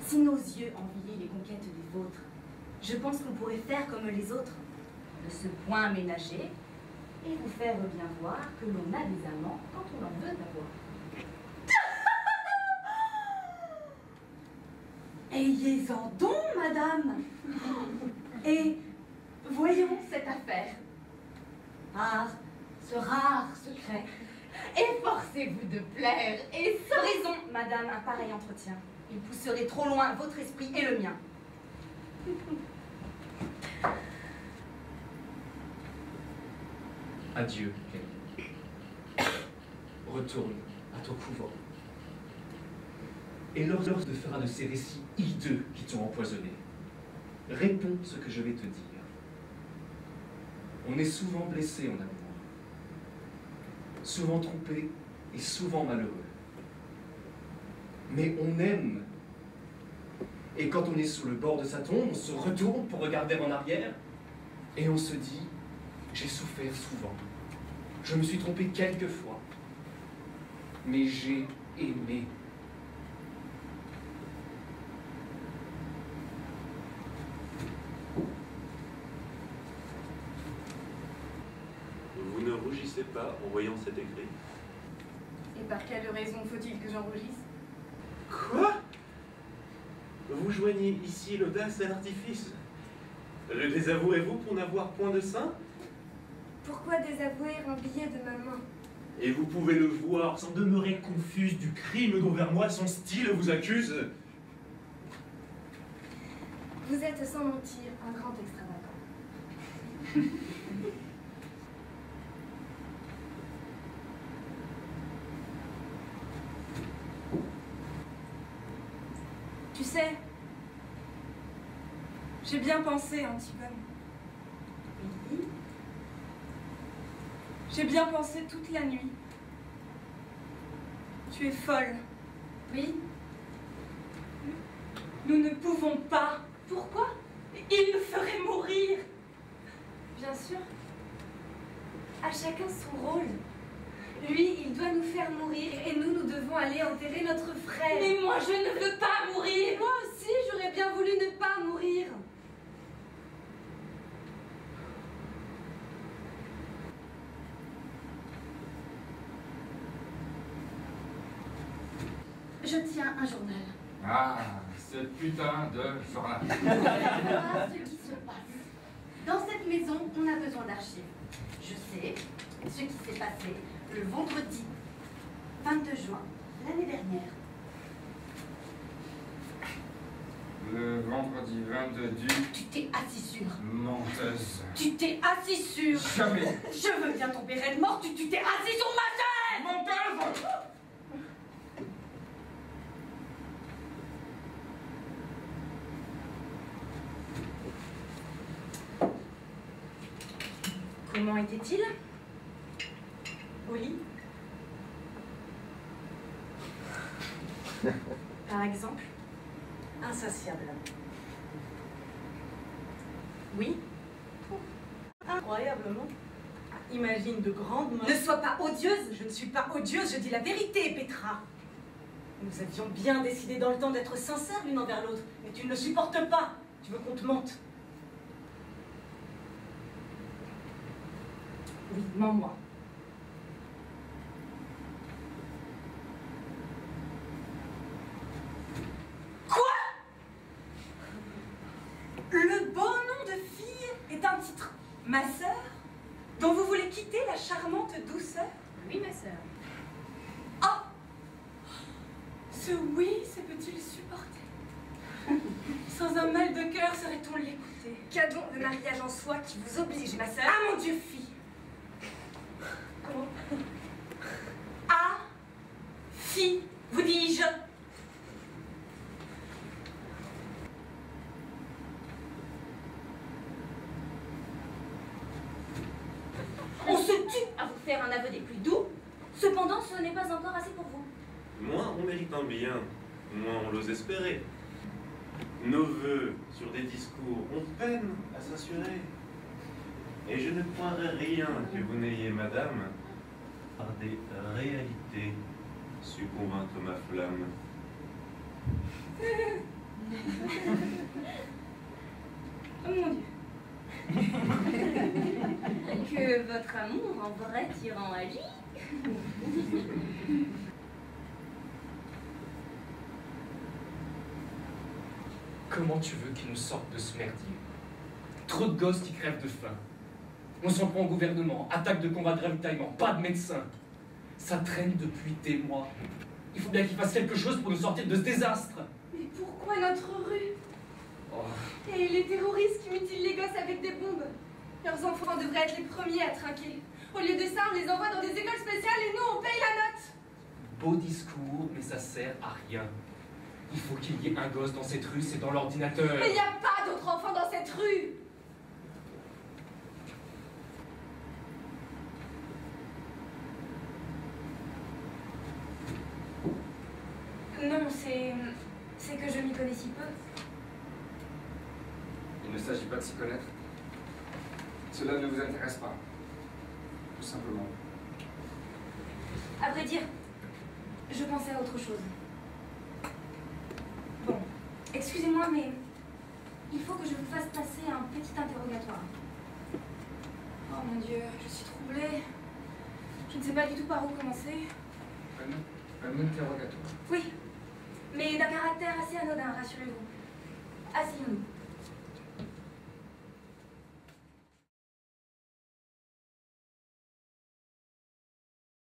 Si nos yeux enviaient les conquêtes des vôtres, je pense qu'on pourrait faire comme les autres, de ce point ménager, et vous faire bien voir que l'on a des amants quand on en veut avoir. Ayez-en don, madame. Et voyons cette affaire. Par ce rare secret, efforcez-vous de plaire, et sans raison, madame, un pareil entretien. Il pousserait trop loin votre esprit et le mien. Adieu, Camille. Retourne à ton couvent. Et lors de faire un de ces récits hideux qui t'ont empoisonné, réponds ce que je vais te dire. On est souvent blessé en amour, souvent trompé et souvent malheureux. Mais on aime. Et quand on est sur le bord de sa tombe, on se retourne pour regarder en arrière et on se dit, j'ai souffert souvent. Je me suis trompé quelques fois. Mais j'ai aimé. Vous ne rougissez pas en voyant cet écrit? Et par quelle raison faut-il que j'en rougisse? Quoi? Vous joignez ici l'audace à l'artifice. Le désavouerez-vous pour n'avoir point de sein? Pourquoi désavouer un billet de ma main? Et vous pouvez le voir sans demeurer confuse du crime dont vers moi son style vous accuse. Vous êtes sans mentir un grand extravagant. Tu sais, j'ai bien pensé, Antigone. Oui. J'ai bien pensé toute la nuit. Tu es folle. Oui. Nous ne pouvons pas. Pourquoi? Il nous ferait mourir. Bien sûr. À chacun son rôle. Lui, il doit nous faire mourir et nous devons aller enterrer notre frère. Mais moi, je ne veux pas mourir. Moi aussi, j'aurais bien voulu ne pas mourir. Je tiens un journal. Ah, ce putain de journal. Voilà ce qui se passe. Dans cette maison, on a besoin d'archives. Je sais ce qui s'est passé le vendredi 22 juin l'année dernière. Le vendredi 22 du... Tu t'es assis sur. Menteuse. Tu t'es assis sur. Jamais. Je veux bien tomber raide mort, tu t'es assis sur ma chaise. Menteuse. Comment était-il? Oui. Par exemple, insatiable. Oui. Incroyablement. Imagine de grandes mains. Ne sois pas odieuse. Je ne suis pas odieuse, je dis la vérité, Petra. Nous avions bien décidé dans le temps d'être sincères l'une envers l'autre, mais tu ne le supportes pas. Tu veux qu'on te mente. Oui, mens-moi. Quoi? Le beau nom de fille est un titre. Ma sœur, dont vous voulez quitter la charmante douceur? Oui, ma sœur. Ah! Ce oui, se peut-il supporter? Sans un mal de cœur, saurait-on l'écouter? Qu'a donc le mariage en soi qui vous oblige, ma sœur? Ah mon Dieu, fille! Comment? Ah! Fille, vous dis-je! On se tue à vous faire un aveu des plus doux. Cependant, ce n'est pas encore assez pour vous. Moins on mérite un bien, moins on l'ose espérer. Nos vœux sur des discours ont peine à s'assurer. Et je ne croirais rien que vous n'ayez, madame, par des réalités, su convaincre ma flamme. Oh mon Dieu. Que votre amour en vrai tyran agit. Comment tu veux qu'ils nous sortent de ce merdier? Trop de gosses qui crèvent de faim. On s'en prend au gouvernement, attaque de combat de ravitaillement, pas de médecin. Ça traîne depuis des mois. Il faut bien qu'ils fassent quelque chose pour nous sortir de ce désastre. Mais pourquoi notre rue? Oh. Et les terroristes qui mutilent les gosses avec des bombes. Leurs enfants devraient être les premiers à trinquer. Au lieu de ça, on les envoie dans des écoles spéciales et nous, on paye la note. Beau discours, mais ça sert à rien. Il faut qu'il y ait un gosse dans cette rue, c'est dans l'ordinateur. Mais il n'y a pas d'autres enfants dans cette rue. Non, c'est que je m'y connais si peu. Il ne s'agit pas de s'y connaître. Cela ne vous intéresse pas. Tout simplement. À vrai dire, je pensais à autre chose. Bon, excusez-moi, mais il faut que je vous fasse passer un petit interrogatoire. Oh mon Dieu, je suis troublée. Je ne sais pas du tout par où commencer. Un interrogatoire. Oui, mais d'un caractère assez anodin, rassurez-vous. Asseyons-nous.